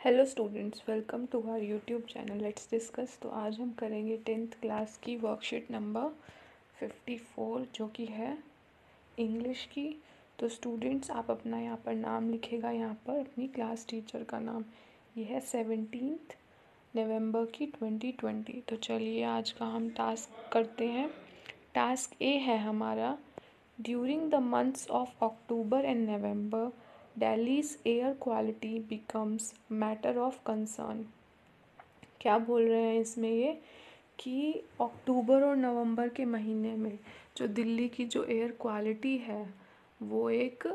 Hello students, welcome to our YouTube channel. Let's discuss. तो आज हम करेंगे 10th क्लास की वर्कशीट नंबर 54 जो कि है इंग्लिश की। तो स्टूडेंट्स आप अपना यहाँ पर नाम लिखेगा, यहाँ पर अपनी क्लास टीचर का नाम। ये है 17 नवंबर की 2020। तो चलिए आज का हम टास्क करते हैं। टास्क ए है हमारा, during the months of October and November Delhi's air quality becomes matter of concern। क्या बोल रहे हैं इसमें ये कि अक्टूबर और नवंबर के महीने में जो दिल्ली की जो एयर क्वालिटी है वो एक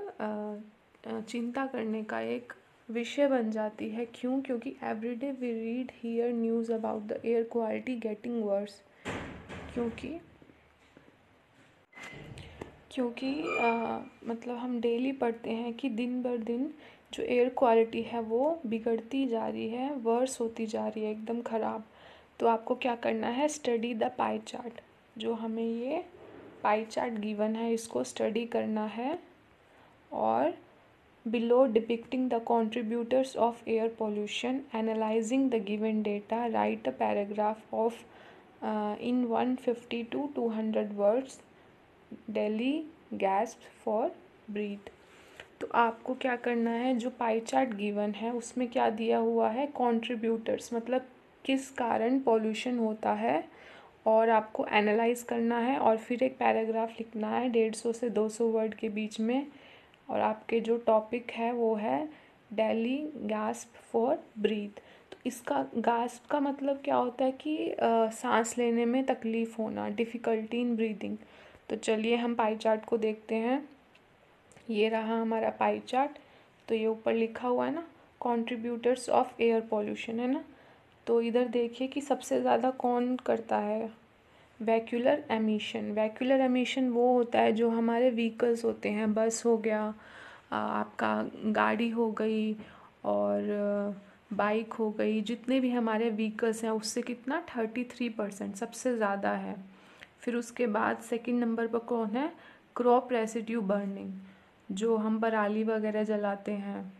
चिंता करने का एक विषय बन जाती है। क्यों? क्योंकि everyday we read here news about the air quality getting worse. क्योंकि मतलब हम डेली पढ़ते हैं कि दिन बर दिन जो एयर क्वालिटी है वो बिगड़ती जा रही है, वर्स होती जा रही है, एकदम ख़राब। तो आपको क्या करना है? Study the pie chart. जो हमें ये पाई चार्ट गिवन है इसको स्टडी करना है। और below depicting the contributors of air pollution, analysing the given data, write a paragraph of in 150 to 200 words. Delhi gasp for breath. तो आपको क्या करना है, जो पाई चार्ट गिवन है उसमें क्या दिया हुआ है? कंट्रीब्यूटर्स, मतलब किस कारण पॉल्यूशन होता है, और आपको एनालाइज करना है और फिर एक पैराग्राफ लिखना है 150 से 200 वर्ड के बीच में। और आपके जो टॉपिक है वो है दिल्ली गैस्प फॉर ब्रीथ। तो इसका गैस्प का मतलब क्या होता है कि सांस लेने में तकलीफ़ होना, डिफ़िकल्टी इन ब्रीदिंग। तो चलिए हम पाई चार्ट को देखते हैं। ये रहा हमारा पाई चार्ट। तो ये ऊपर लिखा हुआ है ना, कंट्रीब्यूटर्स ऑफ एयर पॉल्यूशन, है ना। तो इधर देखिए कि सबसे ज़्यादा कौन करता है? Vacuolar emission. वैक्यूलर एमिशन वो होता है जो हमारे व्हीकल्स होते हैं, बस हो गया, आपका गाड़ी हो गई, और बाइक हो गई, जितने भी हमारे व्हीकल्स हैं उससे कितना 33% सबसे ज़्यादा है। फिर उसके बाद सेकंड नंबर पर कौन है? Crop residue burning. जो हम पराली वगैरह जलाते हैं,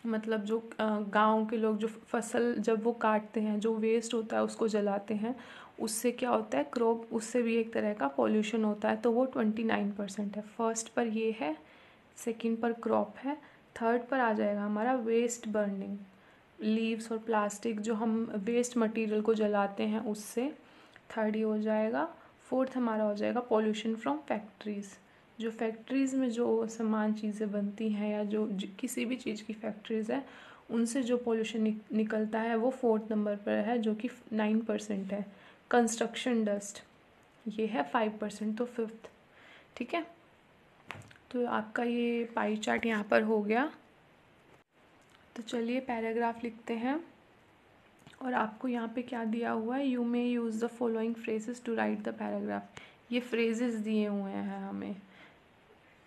मतलब जो गांव के लोग जो फसल जब वो काटते हैं, जो वेस्ट होता है उसको जलाते हैं, उससे क्या होता है? क्रॉप, उससे भी एक तरह का पॉल्यूशन होता है। तो वो 29% है। फर्स्ट पर ये है, सेकंड पर क्रॉप है, थर्ड पर आ जाएगा हमारा वेस्ट बर्निंग, लीव्स और प्लास्टिक जो हम वेस्ट मटेरियल को जलाते हैं उससे, थर्ड ही हो जाएगा। फोर्थ हमारा हो जाएगा पॉल्यूशन फ्रॉम फैक्ट्रीज़। जो फैक्ट्रीज़ में जो सामान चीज़ें बनती हैं या जो किसी भी चीज़ की फैक्ट्रीज़ है उनसे जो पॉल्यूशन निकलता है वो फोर्थ नंबर पर है, जो कि 9% है। कंस्ट्रक्शन डस्ट ये है 5%, तो फिफ्थ। ठीक है, तो आपका ये पाई चार्ट यहाँ पर हो गया। तो चलिए पैराग्राफ लिखते हैं। और आपको यहाँ पे क्या दिया हुआ है? You may use the following phrases to write the paragraph. ये फ्रेजेस दिए हुए हैं हमें,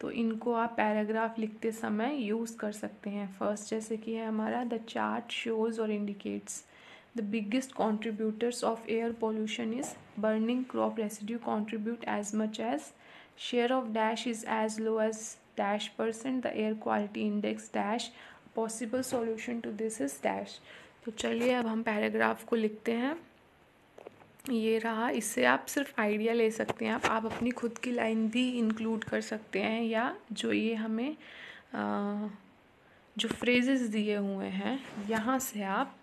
तो इनको आप पैराग्राफ लिखते समय यूज़ कर सकते हैं। फर्स्ट जैसे कि है हमारा, द चार्ट शोज़ और indicates the biggest contributors of air pollution is burning crop residue contribute as much as share of dash is as low as -% the air quality index dash possible solution to this is dash. तो चलिए अब हम paragraph को लिखते हैं। ये रहा। इससे आप सिर्फ आइडिया ले सकते हैं, आप अपनी खुद की लाइन भी इंक्लूड कर सकते हैं, या जो ये हमें जो फ्रेजेस दिए हुए हैं यहाँ से आप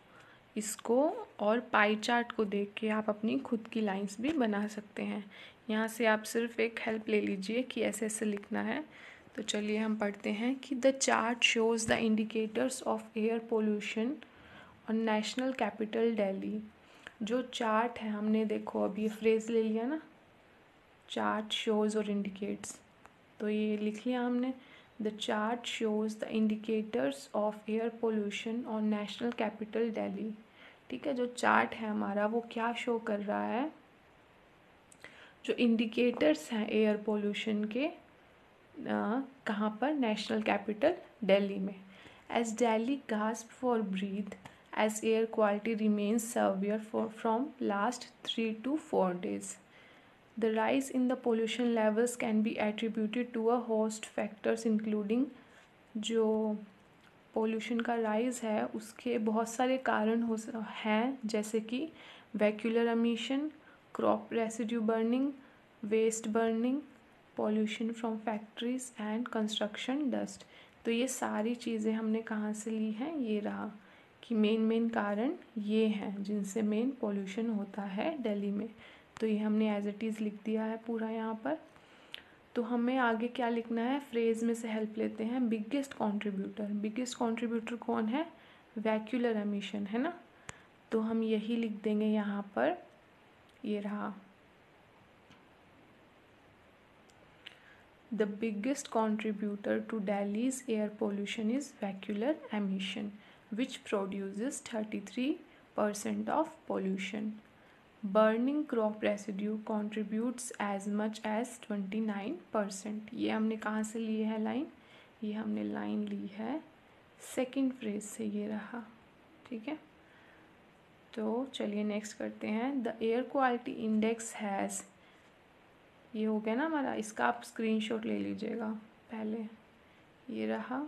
इसको और पाई चार्ट को देख के आप अपनी खुद की लाइंस भी बना सकते हैं। यहाँ से आप सिर्फ एक हेल्प ले लीजिए कि ऐसे ऐसे लिखना है। तो चलिए हम पढ़ते हैं कि the chart shows the indicators of air pollution और नेशनल कैपिटल दिल्ली। जो चार्ट है, हमने देखो अभी ये फ्रेज़ ले लिया ना, चार्ट शोज़ और इंडिकेट्स, तो ये लिख लिया हमने। The chart shows the indicators of air pollution और नेशनल कैपिटल दिल्ली। ठीक है, जो चार्ट है हमारा वो क्या शो कर रहा है? जो इंडिकेटर्स हैं एयर पोल्यूशन के, कहाँ पर? नेशनल कैपिटल दिल्ली में। As Delhi gasp for breath as air quality remains severe from last 3 to 4 days. The rise in the pollution levels can be attributed to a host factors including जो pollution का rise है उसके बहुत सारे कारण हैं, जैसे कि vehicular emission, crop residue burning, waste burning, pollution from factories and construction dust. तो ये सारी चीज़ें हमने कहाँ से ली हैं, ये रहा कि मेन कारण ये हैं जिनसे मेन पोल्यूशन होता है दिल्ली में। तो ये हमने एज इट इज़ लिख दिया है पूरा यहाँ पर। तो हमें आगे क्या लिखना है, फ्रेज में से हेल्प लेते हैं। बिगेस्ट कंट्रीब्यूटर कौन है, वेहिकुलर एमिशन, है ना। तो हम यही लिख देंगे यहाँ पर, ये रहा। The biggest contributor to Delhi's air pollution is vehicular emission, which produces 33% of pollution. Burning crop residue contributes as much as 29%. ये हमने कहाँ से ली है लाइन, ये हमने लाइन ली है सेकेंड फ्रेज से, ये रहा, ठीक है। तो चलिए नेक्स्ट करते हैं। The air quality index has, ये हो गया ना हमारा, इसका आप स्क्रीनशॉट ले लीजिएगा पहले, ये रहा,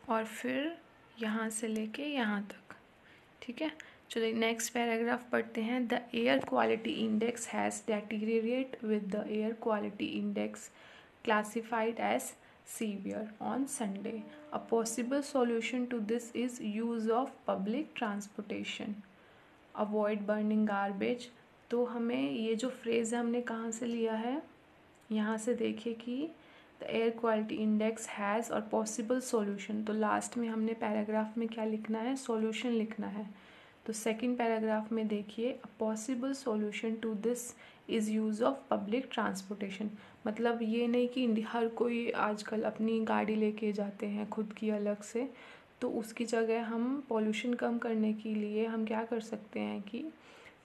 और फिर यहाँ से लेके यहाँ तक, ठीक है। चलिए नेक्स्ट पैराग्राफ पढ़ते हैं। The air quality index has deteriorate with the air quality index classified as severe on Sunday. A possible solution to this is use of public transportation, avoid burning garbage. तो हमें ये जो phrase है हमने कहाँ से लिया है, यहाँ से देखिए कि the air quality index has और पॉसिबल सॉल्यूशन। तो लास्ट में हमने पैराग्राफ में क्या लिखना है, सॉल्यूशन लिखना है। तो सेकंड पैराग्राफ में देखिए, a possible solution to this is use of public transportation. मतलब ये नहीं कि हर कोई आजकल अपनी गाड़ी लेके जाते हैं खुद की अलग से, तो उसकी जगह हम पॉल्यूशन कम करने के लिए हम क्या कर सकते हैं कि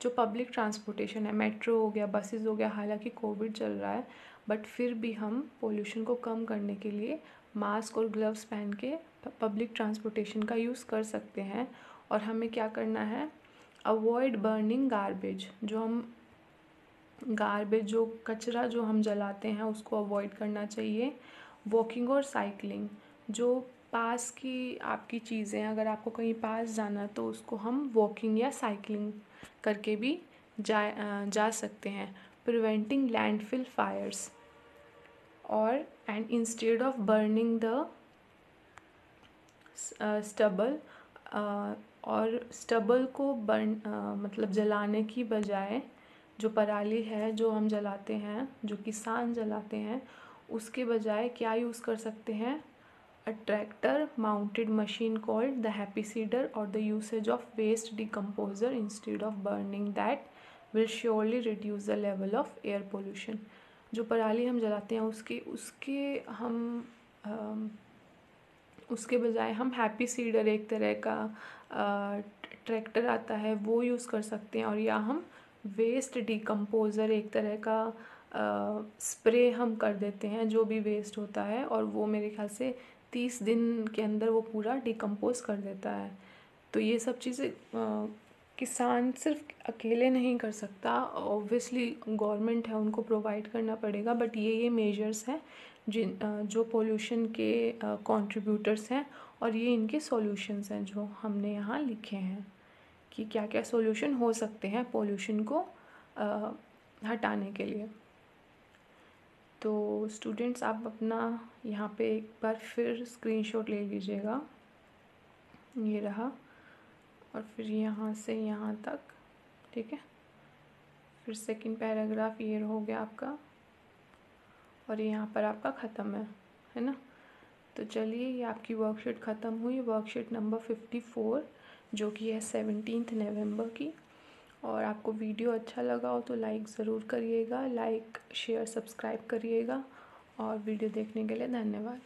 जो पब्लिक ट्रांसपोर्टेशन है, मेट्रो हो गया, बसेस हो गया, हालांकि कोविड चल रहा है बट फिर भी हम पोल्यूशन को कम करने के लिए मास्क और ग्लव्स पहन के पब्लिक ट्रांसपोर्टेशन का यूज़ कर सकते हैं। और हमें क्या करना है, अवॉइड बर्निंग गार्बेज, जो कचरा जो हम जलाते हैं उसको अवॉइड करना चाहिए। वॉकिंग और साइकिलिंग, जो पास की आपकी चीज़ें, अगर आपको कहीं पास जाना तो उसको हम वॉकिंग या साइकिलिंग करके भी जा सकते हैं। प्रिवेंटिंग लैंडफिल फायर्स, और and instead of burning the stubble, और स्टबल को मतलब जलाने की बजाय जो पराली है जो हम जलाते हैं, जो किसान जलाते हैं, उसके बजाय क्या यूज़ कर सकते हैं, a tractor mounted machine called the happy seeder और the usage of waste decomposer instead of burning that will surely reduce the level of air pollution. जो पराली हम जलाते हैं उसके बजाय हम हैप्पी सीडर, एक तरह का ट्रैक्टर आता है, वो यूज़ कर सकते हैं। और या हम वेस्ट डिकम्पोज़र, एक तरह का स्प्रे हम कर देते हैं जो भी वेस्ट होता है, और वो मेरे ख्याल से 30 दिन के अंदर वो पूरा डिकम्पोज कर देता है। तो ये सब चीज़ें किसान सिर्फ अकेले नहीं कर सकता, ऑब्वियसली गवर्नमेंट है उनको प्रोवाइड करना पड़ेगा, बट ये मेजर्स हैं जो पोल्यूशन के कंट्रीब्यूटर्स हैं, और ये इनके सॉल्यूशंस हैं जो हमने यहाँ लिखे हैं कि क्या क्या सॉल्यूशन हो सकते हैं पोल्यूशन को हटाने के लिए। तो स्टूडेंट्स आप अपना यहाँ पे एक बार फिर स्क्रीनशॉट ले लीजिएगा, ये रहा, और फिर यहाँ से यहाँ तक, ठीक है। फिर सेकंड पैराग्राफ ये हो गया आपका, और यहाँ पर आपका ख़त्म है ना। तो चलिए ये आपकी वर्कशीट ख़त्म हुई, वर्कशीट नंबर 54, जो कि है 17 नवंबर की। और आपको वीडियो अच्छा लगा हो तो लाइक ज़रूर करिएगा, लाइक शेयर सब्सक्राइब करिएगा, और वीडियो देखने के लिए धन्यवाद।